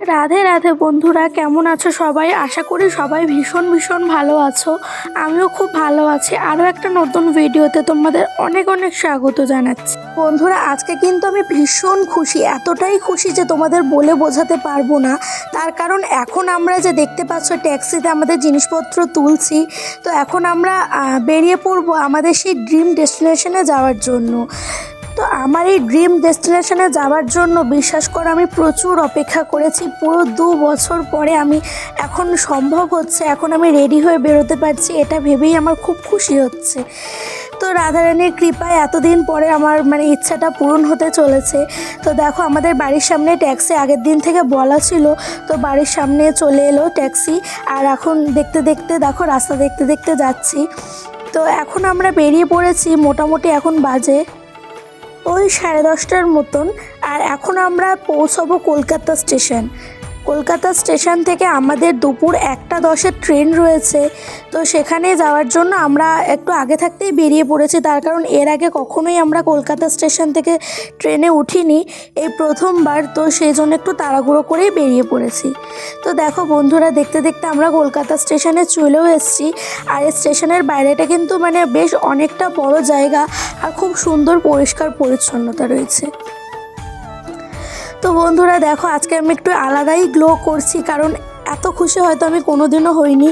রাধে রাধে বন্ধুরা, কেমন আছো সবাই? আশা করি সবাই ভীষণ ভীষণ ভালো আছো। আমিও খুব ভালো আছি। আরও একটা নতুন ভিডিওতে তোমাদের অনেক অনেক স্বাগত জানাচ্ছি। বন্ধুরা, আজকে কিন্তু আমি ভীষণ খুশি, এতটাই খুশি যে তোমাদের বলে বোঝাতে পারবো না। তার কারণ এখন আমরা যে দেখতে পাচ্ছ ট্যাক্সিতে আমাদের জিনিসপত্র তুলছি, তো এখন আমরা বেরিয়ে পড়বো আমাদের সেই ড্রিম ডেস্টিনেশনে যাওয়ার জন্য। তো আমার এই ড্রিম ডেস্টিনেশনে যাওয়ার জন্য বিশ্বাস করো আমি প্রচুর অপেক্ষা করেছি। পুরো 2 বছর পরে আমি এখন সম্ভব হচ্ছে, এখন আমি রেডি হয়ে বেরোতে পারছি, এটা ভেবেই আমার খুব খুশি হচ্ছে। তো রাধারানীর কৃপায় এতদিন পরে আমার ইচ্ছাটা পূরণ হতে চলেছে। তো দেখো আমাদের বাড়ির সামনে ট্যাক্সি আগের দিন থেকে বলা ছিল, তো বাড়ির সামনে চলে এলো ট্যাক্সি। আর এখন দেখতে দেখতে দেখো রাস্তা দেখতে দেখতে যাচ্ছি। তো এখন আমরা বেরিয়ে পড়েছি, মোটামুটি এখন বাজে ওই 10:30টার মতন। আর এখন আমরা পৌঁছাবো কলকাতা স্টেশন। কলকাতা স্টেশন থেকে আমাদের দুপুর 1:10-এর ট্রেন রয়েছে। তো সেখানে যাওয়ার জন্য আমরা একটু আগে থাকতেই বেরিয়ে পড়েছি, তার কারণ এর আগে কখনোই আমরা কলকাতা স্টেশন থেকে ট্রেনে উঠিনি, এই প্রথমবার। তো সেই জন্য একটু তাড়াহুড়ো করেই বেরিয়ে পড়েছি। তো দেখো বন্ধুরা, দেখতে দেখতে আমরা কলকাতা স্টেশনে চলেও এসেছি। আর এই স্টেশনের বাইরেটা কিন্তু বেশ অনেকটা বড় জায়গা, আর খুব সুন্দর পরিষ্কার পরিচ্ছন্নতা রয়েছে। তো বন্ধুরা দেখো, আজকে আমি একটু আলাদাই গ্লো করছি, কারণ এত খুশি হয়তো আমি কোনোদিনও হইনি।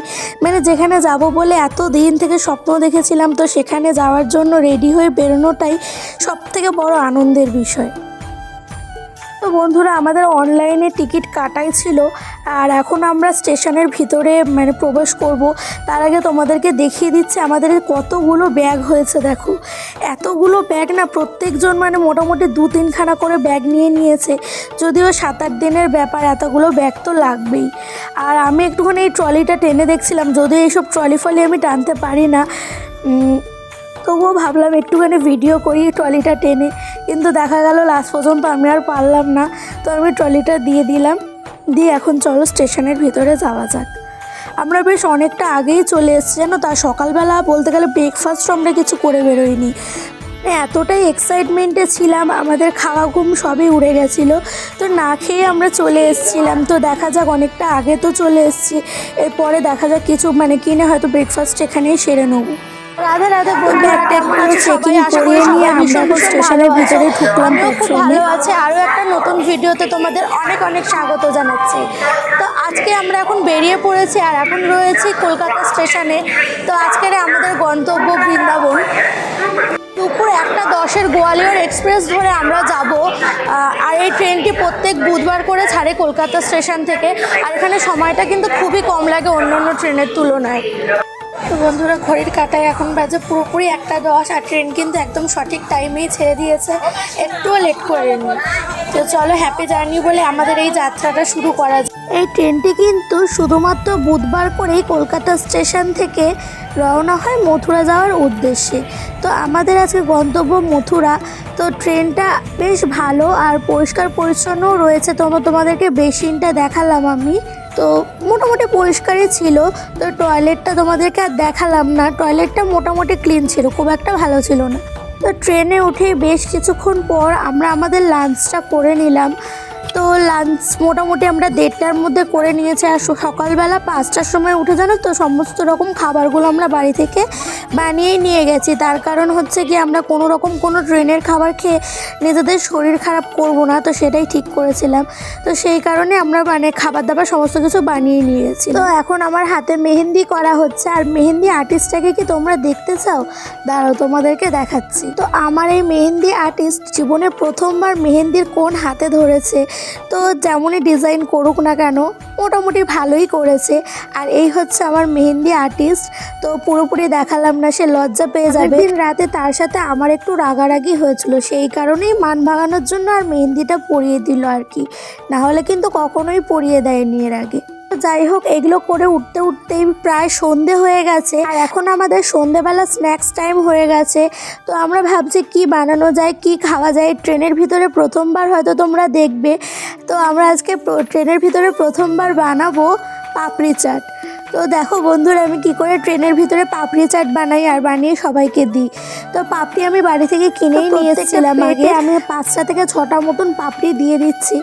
যেখানে যাব বলে এত দিন থেকে স্বপ্ন দেখেছিলাম, তো সেখানে যাওয়ার জন্য রেডি হয়ে বেরোনোটাই সবথেকে বড় আনন্দের বিষয়। তো বন্ধুরা, আমাদের অনলাইনে টিকিট কাটাই ছিল, আর এখন আমরা স্টেশনের ভিতরে প্রবেশ করব। তার আগে তোমাদেরকে দেখিয়ে দিচ্ছি আমাদের কতগুলো ব্যাগ হয়েছে। দেখো এতগুলো ব্যাগ না, প্রত্যেকজন মোটামুটি 2-3খানা করে ব্যাগ নিয়ে নিয়েছে। যদিও 7-8 দিনের ব্যাপার, এতগুলো ব্যাগ তো লাগবেই। আর আমি একটুখানি এই ট্রলিটা টেনে দেখছিলাম, যদিও এইসব ট্রলি ফলি আমি টানতে পারি না, তবুও ভাবলাম একটুখানি ভিডিও করি ট্রলিটা টেনে। কিন্তু দেখা গেল লাস্ট পর্যন্ত আমি আর পারলাম না, তো আমি ট্রলিটা দিয়ে দিলাম। দিয়ে এখন চলো স্টেশনের ভিতরে যাওয়া যাক। আমরা বেশ অনেকটা আগেই চলে এসেছি জানো। তার সকালবেলা বলতে গেলে ব্রেকফাস্টও আমরা কিছু করে বেরোইনি, এতটাই এক্সাইটমেন্টে ছিলাম, আমাদের খাওয়া ঘুম সবই উড়ে গেছিলো। তো না খেয়ে আমরা চলে এসেছিলাম। তো দেখা যাক, অনেকটা আগে তো চলে এসেছি, এরপরে দেখা যাক কিছু কিনে হয়তো ব্রেকফাস্ট এখানেই সেরে নেবো। রাধে রাধে বলতে একটা চেকিং করিয়ে নিয়ে আমরা স্টেশনের ভিতরে ঢুকলাম। খুব ভালো আছে। আরও একটা নতুন ভিডিওতে তোমাদের অনেক অনেক স্বাগত জানাচ্ছি। তো আজকে আমরা এখন বেরিয়ে পড়েছি, আর এখন রয়েছি কলকাতা স্টেশনে। তো আজকের আমাদের গন্তব্য বৃন্দাবন। দুপুর 1:10-এর গোয়ালিয়র এক্সপ্রেস ধরে আমরা যাব। আর এই ট্রেনটি প্রত্যেক বুধবার করে ছাড়ে কলকাতা স্টেশন থেকে। আর এখানে সময়টা কিন্তু খুবই কম লাগে অন্য অন্য ট্রেনের তুলনায়। তো বন্ধুরা, ঘড়ির কাঁটায় এখন বাজে পুরোপুরি 1:10, আর ট্রেন কিন্তু একদম সঠিক টাইমেই ছেড়ে দিয়েছে, একটুও লেট করেনি। তো চলো, হ্যাপি জার্নি বলে আমাদের এই যাত্রাটা শুরু করা যায়। এই ট্রেনটি কিন্তু শুধুমাত্র বুধবার করেই কলকাতা স্টেশন থেকে রওনা হয় মথুরা যাওয়ার উদ্দেশ্যে। তো আমাদের আজকে গন্তব্য মথুরা। তো ট্রেনটা বেশ ভালো আর পরিষ্কার পরিচ্ছন্নও রয়েছে। তোমাদেরকে বেসিনটা দেখালাম আমি, তো মোটামুটি পরিষ্কারই ছিল। তো টয়লেটটা তোমাদেরকে আর দেখালাম না, টয়লেটটা মোটামুটি ক্লিন ছিল, খুব একটা ভালো ছিল না। তো ট্রেনে উঠে বেশ কিছুক্ষণ পর আমরা আমাদের লাঞ্চটা করে নিলাম। তো লাঞ্চ মোটামুটি আমরা 1:30টার মধ্যে করে নিয়েছি। আর সকালবেলা 5টার সময় উঠে জানো তো সমস্ত রকম খাবারগুলো আমরা বাড়ি থেকে বানিয়েই নিয়ে গেছি। তার কারণ হচ্ছে কি, আমরা কোনো ট্রেনের খাবার খেয়ে নিজেদের শরীর খারাপ করব না, তো সেটাই ঠিক করেছিলাম। তো সেই কারণে আমরা খাবার দাবার সমস্ত কিছু বানিয়ে নিয়ে গেছি। তো এখন আমার হাতে মেহেন্দি করা হচ্ছে। আর মেহেন্দি আর্টিস্টটাকে কি তোমরা দেখতে চাও? দাঁড়াও, তোমাদেরকে দেখাচ্ছি। তো আমার এই মেহেন্দি আর্টিস্ট জীবনে প্রথমবার মেহেন্দির কোণ হাতে ধরেছে। তো যেমনই ডিজাইন করুক না কেন, মোটামুটি ভালোই করেছে। আর এই হচ্ছে আমার মেহেন্দি আর্টিস্ট। তো পুরোপুরি দেখালাম না, সে লজ্জা পেয়ে যাবে। দিন রাতে তার সাথে আমার একটু রাগারাগি হয়েছিল, সেই কারণেই মান ভাঙানোর জন্য আর মেহেন্দিটা পরিয়ে দিল আর কি, না হলে কিন্তু কখনোই পরিয়ে দেয়নি এর আগে। যাই হোক, এগুলো করে উঠতে উঠতেই প্রায় সন্ধে হয়ে গেছে। আর এখন আমাদের সন্ধেবেলা স্ন্যাক্স টাইম হয়ে গেছে। তো আমরা ভাবছি কি বানানো যায়, কি খাওয়া যায়। ট্রেনের ভিতরে প্রথমবার হয়তো তোমরা দেখবে। তো আমরা আজকে ট্রেনের ভিতরে প্রথমবার বানাবো পাপড়ি চাট। তো দেখো বন্ধুরা আমি কি করে ট্রেনের ভিতরে পাপড়ি চাট বানাই আর বানিয়ে সবাইকে দিই। তো পাপড়ি আমি বাড়ি থেকে কিনেই নিয়ে এসেছিলাম। আগে আমি 5টা থেকে 6টা মতন পাপড়ি দিয়ে দিচ্ছি।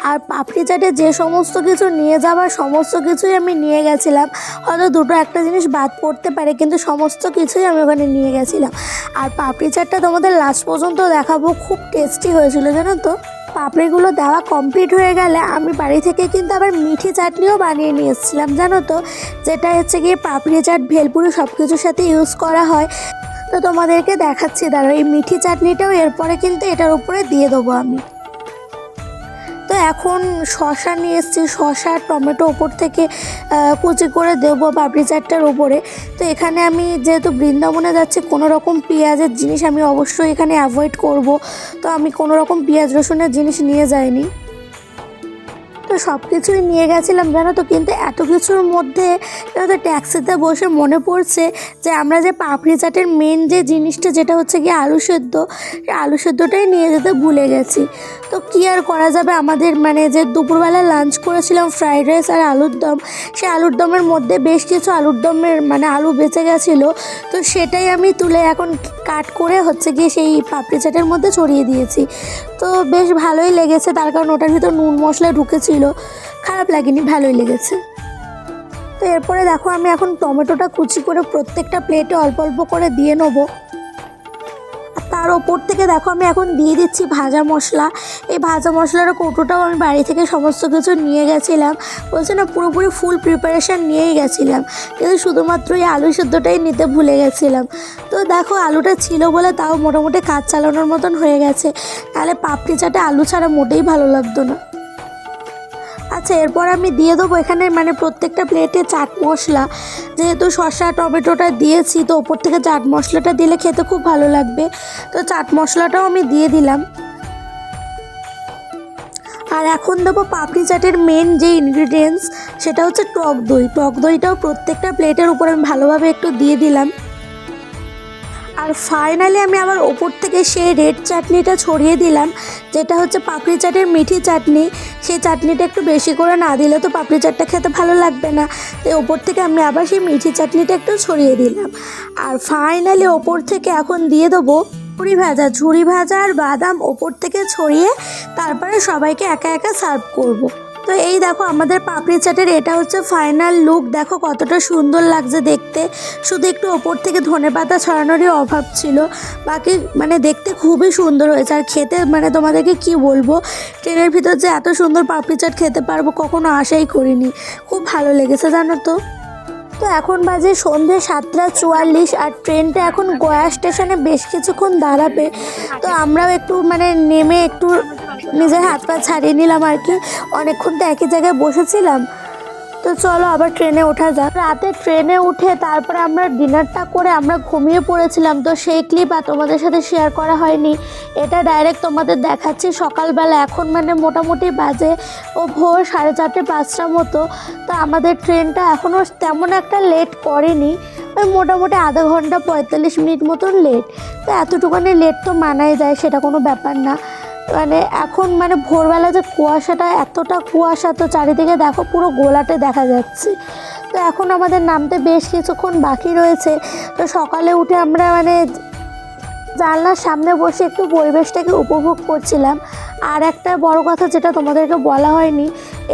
আর পাপড়ি চাটে যে সমস্ত কিছু নিয়ে যাওয়ার সমস্ত কিছুই আমি নিয়ে গেছিলাম। হয়তো দুটো একটা জিনিস বাদ পড়তে পারে, কিন্তু সমস্ত কিছুই আমি ওখানে নিয়ে গেছিলাম। আর পাপড়ি চাটটা তোমাদের লাস্ট পর্যন্ত দেখাবো, খুব টেস্টি হয়েছিল জানো তো। পাপড়িগুলো দেওয়া কমপ্লিট হয়ে গেলে আমি বাড়ি থেকে কিন্তু আবার মিঠি চাটনিও বানিয়ে নিয়ে এসেছিলাম জানো তো, যেটা হচ্ছে গিয়ে পাপড়ি চাট ভেলপুরি সব কিছুর সাথে ইউজ করা হয়। তো তোমাদেরকে দেখাচ্ছি, দাঁড়াও। এই মিঠি চাটনিটাও এরপরে কিন্তু এটার উপরে দিয়ে দেবো আমি। তো এখন শসা নিয়ে এসেছি, শসা টমেটো ওপর থেকে কুচি করে দেবো পাপড়ি চাটটার উপরে। তো এখানে আমি যেহেতু বৃন্দাবনে যাচ্ছি, কোনো রকম পেঁয়াজের জিনিস আমি অবশ্যই এখানে অ্যাভয়েড করব। তো আমি কোনো রকম পেঁয়াজ রসুনের জিনিস নিয়ে যাইনি। তো সব কিছুই নিয়ে গেছিলাম জানো তো, কিন্তু এত কিছুর মধ্যে তো ট্যাক্সিতে বসে মনে পড়ছে যে আমরা যে পাপড়ি চাটের মেন যে জিনিসটা, যেটা হচ্ছে গিয়ে আলু সেদ্ধ, সেই আলু সেদ্ধটাই নিয়ে যেতে ভুলে গেছি। তো কী আর করা যাবে, আমাদের মানে যে দুপুরবেলা লাঞ্চ করেছিলাম ফ্রাইড রাইস আর আলুর দম, সেই আলুর দমের মধ্যে বেশ কিছু আলুর দমের মানে আলু বেঁচে গেছিলো। তো সেটাই আমি তুলে এখন কাট করে হচ্ছে গিয়ে সেই পাপড়ি চাটের মধ্যে ছড়িয়ে দিয়েছি। তো বেশ ভালোই লেগেছে, তার কারণ ওটার ভিতর নুন মশলা ঢুকেছিল, খারাপ লাগেনি, ভালোই লেগেছে। তো এরপরে দেখো আমি এখন টমেটোটা কুচি করে প্রত্যেকটা প্লেটে অল্প অল্প করে দিয়ে নেবো। তার ওপর থেকে দেখো আমি এখন দিয়ে দিচ্ছি ভাজা মশলা। এই ভাজা মশলার কৌটোটাও আমি বাড়ি থেকে সমস্ত কিছু নিয়ে গেছিলাম, বলছে না পুরোপুরি ফুল প্রিপারেশান নিয়েই গেছিলাম, কিন্তু শুধুমাত্র এই আলু সেদ্ধটাই নিতে ভুলে গেছিলাম। তো দেখো আলুটা ছিল বলে তাও মোটামুটি কাজ চালানোর মতন হয়ে গেছে, তাহলে পাপড়ি চাটে আলু ছাড়া মোটেই ভালো লাগতো না। আচ্ছা, এরপর আমি দিয়ে দেবো এখানে মানে প্রত্যেকটা প্লেটে চাট মশলা। যেহেতু শসা টমেটোটা দিয়েছি, তো ওপর থেকে চাট মশলাটা দিলে খেতে খুব ভালো লাগবে। তো চাট মশলাটাও আমি দিয়ে দিলাম। আর এখন দেবো পাপড়ি চাটের মেন যে ইনগ্রিডিয়েন্টস, সেটা হচ্ছে টক দই। টক দইটাও প্রত্যেকটা প্লেটের উপর আমি ভালোভাবে একটু দিয়ে দিলাম। আর ফাইনালি আমি আবার ওপর থেকে সেই রেড চাটনিটা ছড়িয়ে দিলাম, যেটা হচ্ছে পাপড়ি চাটের মিঠি চাটনি। সেই চাটনিটা একটু বেশি করে না দিলে তো পাপড়ি চাটটা খেতে ভালো লাগবে না, তাই ওপর থেকে আমি আবার সেই মিঠি চাটনিটা একটু ছড়িয়ে দিলাম। আর ফাইনালি ওপর থেকে এখন দিয়ে দেবো ঝুরি ভাজা আর বাদাম ওপর থেকে ছড়িয়ে তারপরে সবাইকে একা একা সার্ভ করব। তো এই দেখো আমাদের পাপড়ি চাটের এটা হচ্ছে ফাইনাল লুক। দেখো কতটা সুন্দর লাগছে দেখতে, শুধু একটু ওপর থেকে ধনেপাতা ছড়ানোরই অভাব ছিল, বাকি মানে দেখতে খুবই সুন্দর হয়েছে। আর খেতে মানে তোমাদেরকে কি বলবো, ট্রেনের ভিতর যে এত সুন্দর পাপড়ি চাট খেতে পারবো কখনো আশাই করিনি, খুব ভালো লেগেছে জানো তো। তো এখন বাজে সন্ধ্যে 7:44 আর ট্রেনটা এখন গয়া স্টেশনে বেশ কিছুক্ষণ দাঁড়াবে। তো আমরাও একটু মানে নেমে একটু নিজের হাত পা ছাড়িয়ে নিলাম আর কি, অনেকক্ষণ তো একই জায়গায় বসেছিলাম। তো চলো আবার ট্রেনে ওঠা যাক। রাতে ট্রেনে উঠে তারপরে আমরা ডিনারটা করে আমরা ঘুমিয়ে পড়েছিলাম, তো সেই ক্লিপ আর তোমাদের সাথে শেয়ার করা হয়নি। এটা ডাইরেক্ট তোমাদের দেখাচ্ছি সকালবেলা। এখন মানে মোটামুটি বাজে ভোর 4:30-5টা মতো। তো আমাদের ট্রেনটা এখনও তেমন একটা লেট করেনি, ওই মোটামুটি আধা ঘন্টা 45 মিনিট মতন লেট। তো এতটুকুনি লেট তো মানাই যায়, সেটা কোনো ব্যাপার না। মানে এখন মানে ভোরবেলা যে কুয়াশাটা, এতটা কুয়াশা, তো চারিদিকে দেখো পুরো গোলাটে দেখা যাচ্ছে। তো এখন আমাদের নামতে বেশ কিছুক্ষণ বাকি রয়েছে। তো সকালে উঠে আমরা মানে জানলার সামনে বসে একটু পরিবেশটাকে উপভোগ করছিলাম। আর একটা বড় কথা যেটা তোমাদেরকে বলা হয়নি,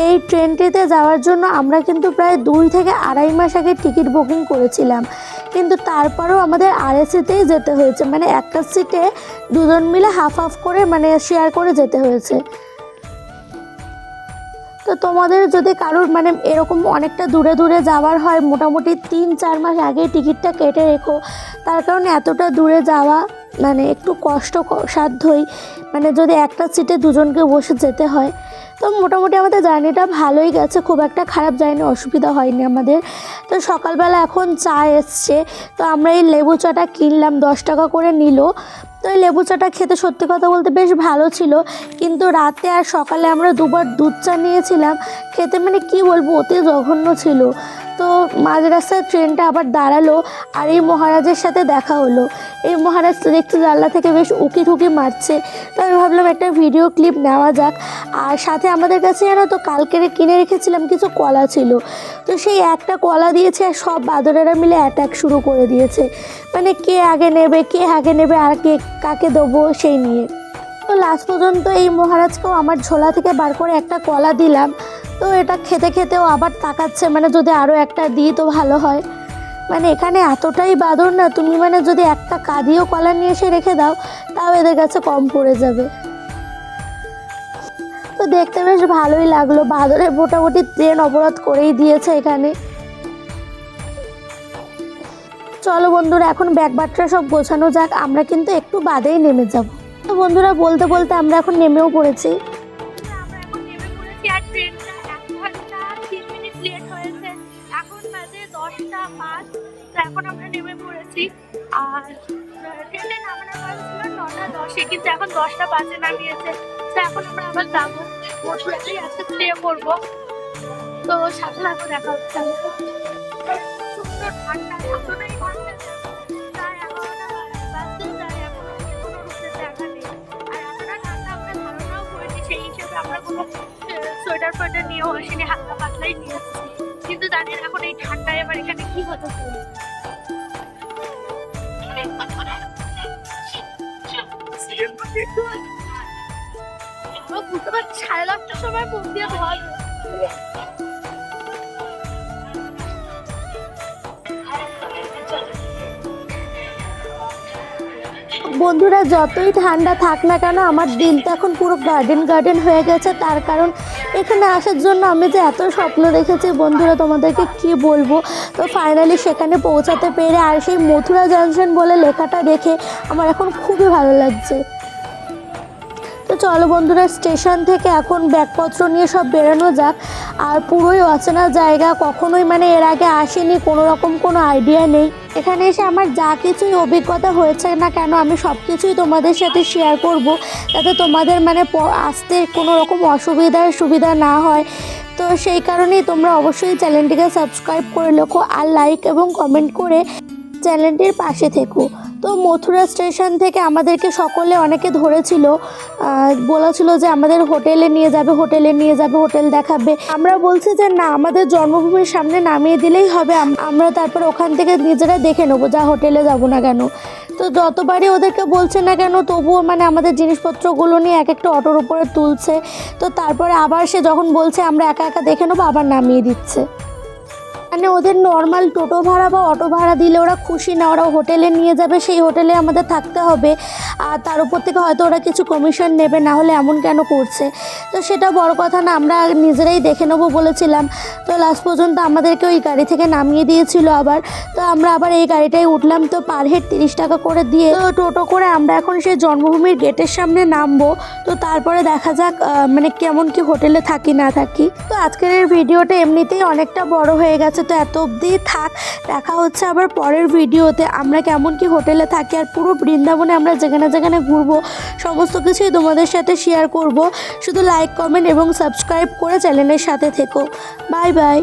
এই ট্রেনটিতে যাওয়ার জন্য আমরা কিন্তু প্রায় 2 থেকে 2.5 মাস আগে টিকিট বুকিং করেছিলাম, কিন্তু তারপরেও আমাদের আরএসিতেই যেতে হয়েছে, মানে একটা সিটে দুজন মিলে হাফ হাফ করে মানে শেয়ার করে যেতে হয়েছে। তো তোমাদের যদি কারোর মানে এরকম অনেকটা দূরে দূরে যাওয়ার হয়, মোটামুটি 3-4 মাস আগেই টিকিটটা কেটে রেখো, তার কারণে এতটা দূরে যাওয়া মানে একটু কষ্টসাধ্যই, মানে যদি একটা সিটে দুজনকে বসে যেতে হয়। তো মোটামুটি আমাদের জার্নিটা ভালোই গেছে, খুব একটা খারাপ যায়নি, অসুবিধা হয়নি আমাদের। তো সকালবেলা এখন চা এসছে, তো আমরা এই লেবু চাটা কিনলাম, 10 টাকা করে নিল। তো এই লেবু চাটা খেতে সত্যি কথা বলতে বেশ ভালো ছিল, কিন্তু রাতে আর সকালে আমরা দুবার দুধ চা নিয়েছিলাম, খেতে মানে কি বলবো অতি জঘন্য ছিল। তো মাঝ রাস্তায় ট্রেনটা আবার দাঁড়ালো আর এই মহারাজের সাথে দেখা হলো। এই মহারাজ দেখতে জানলা থেকে বেশ উকি ঠুকি মারছে। তো আমি ভাবলাম একটা ভিডিও ক্লিপ নেওয়া যাক। আর সাথে আমাদের কাছে জানো তো কালকের কিনে রেখেছিলাম কিছু কলা ছিল, তো সেই একটা কলা দিয়েছে আর সব বাঁদরেরা মিলে অ্যাটাক শুরু করে দিয়েছে, মানে কে আগে নেবে আর কে কাকে দেবো সেই নিয়ে। তো লাস্ট পর্যন্ত এই মহারাজকেও আমার ঝোলা থেকে বার করে একটা কলা দিলাম। তো এটা খেতে খেতেও আবার তাকাচ্ছে, মানে যদি আরও একটা দিই তো ভালো হয়। মানে এখানে এতটাই বাঁদর না, তুমি মানে যদি একটা কাঁদিও কলা নিয়ে এসে রেখে দাও তাও এদের কাছে কম পড়ে যাবে। তো দেখতে বেশ ভালোই লাগলো, বাঁদরের মোটামুটি ট্রেন অবরোধ করেই দিয়েছে এখানে। চলো বন্ধুরা, এখন ব্যাগ বাট্রা সব গোছানো যাক, আমরা কিন্তু একটু বাদেই নেমে যাব। তো বন্ধুরা বলতে বলতে আমরা এখন নেমেও পড়েছি। আর ট্রেনটা 1 ঘন্টা 3 মিনিট লেট হয়েছে, এখন বাজে 10:05। তো এখন আমরা নেমে পড়েছি। আর ট্রেনে নামানোর কথা ছিল 9:10-এ, কিন্তু এখন 10:05 নামিয়েছে। তো এখন আমরা আবার যাবো মথুরাতেই আজকে স্টে করবো। তো সাথে সাথে দেখা হচ্ছে। সুন্দর ঠান্ডা, এতটাই ঠান্ডা প্রায় 11টা বাজতে যায়, এখনো কোনো রুমের জায়গা নেই। আর এতটা ঠান্ডা আমরা ধারণাও করিনি, সেই হিসেবে আমরা কোনো সোয়েটার ফোয়েটার নিয়েও আসিনি, হালকা পাতলাই নিয়ে আসছি। কিন্তু জানি না এখন এই ঠান্ডায় এবার এখানে কি হতে চলছে। বুঝতে পারছি 10:30টার সময় মুখ দিয়ে ধোয়া বন্ধুরা যতই ঠান্ডা থাক না কেন আমার দিলটা এখন পুরো গার্ডেন হয়ে গেছে, তার কারণ এখানে আসার জন্য আমি যে এত স্বপ্ন দেখেছি বন্ধুরা তোমাদেরকে কি বলবো। তো ফাইনালি সেখানে পৌঁছাতে পেরে আর সেই মথুরা জংশন বলে লেখাটা দেখে আমার এখন খুবই ভালো লাগছে। তো চলো বন্ধুরা, স্টেশন থেকে এখন ব্যাগপত্র নিয়ে সব বেরোনো যাক। আর পুরোই অচেনা জায়গা, কখনোই মানে এর আগে আসিনি, কোনো রকম কোনো আইডিয়া নেই। এখানে এসে আমার যা কিছুই অভিজ্ঞতা হয়েছে না কেন আমি সব কিছুই তোমাদের সাথে শেয়ার করব, যাতে তোমাদের মানে আসতে কোনো রকম সুবিধা না হয়। তো সেই কারণেই তোমরা অবশ্যই চ্যানেলটিকে সাবস্ক্রাইব করে রেখো আর লাইক এবং কমেন্ট করে চ্যানেলটির পাশে থেকো। তো মথুরা স্টেশন থেকে আমাদেরকে সকলে অনেকে ধরেছিল, বলেছিল যে আমাদের হোটেলে নিয়ে যাবে, হোটেল দেখাবে। আমরা বলছি যে না, আমাদের জন্মভূমির সামনে নামিয়ে দিলেই হবে, আমরা তারপর ওখান থেকে নিজেরা দেখে নেবো, যা হোটেলে যাব না কেন। তো যতবারই ওদেরকে বলছে না কেন তবুও মানে আমাদের জিনিসপত্রগুলো নিয়ে এক একটা অটোর উপরে তুলছে। তো তারপরে আবার সে যখন বলছে আমরা একা একা দেখে নেবো, আবার নামিয়ে দিচ্ছে। মানে ওদের নর্মাল টোটো ভাড়া বা অটো ভাড়া দিলে ওরা খুশি না, ওরা হোটেলে নিয়ে যাবে, সেই হোটেলে আমাদের থাকতে হবে, আর তার উপর থেকে হয়তো ওরা কিছু কমিশন নেবে, না হলে এমন কেন করছে। তো সেটা বড় কথা না, আমরা নিজেরাই দেখে নেবো বলেছিলাম। তো লাস্ট পর্যন্ত আমাদেরকে ওই গাড়ি থেকে নামিয়ে দিয়েছিল আবার। তো আমরা আবার এই গাড়িটাই উঠলাম। তো পার হেড 30 টাকা করে দিয়ে তো টোটো করে আমরা এখন সেই জন্মভূমির গেটের সামনে নামবো। তো তারপরে দেখা যাক মানে কেমন কি হোটেলে থাকি না থাকি। তো আজকের এই ভিডিওটা এমনিতেই অনেকটা বড় হয়ে গেছে, তো এত অবধি থাক। দেখা হচ্ছে আবার পরের ভিডিওতে, আমরা কেমন কি হোটেলে থাকি আর পুরো বৃন্দাবনে আমরা যেখানে ঘুরবো সমস্ত কিছুই তোমাদের সাথে শেয়ার করব। শুধু লাইক, কমেন্ট এবং সাবস্ক্রাইব করে চ্যানেলের সাথে থেকো। Bye bye.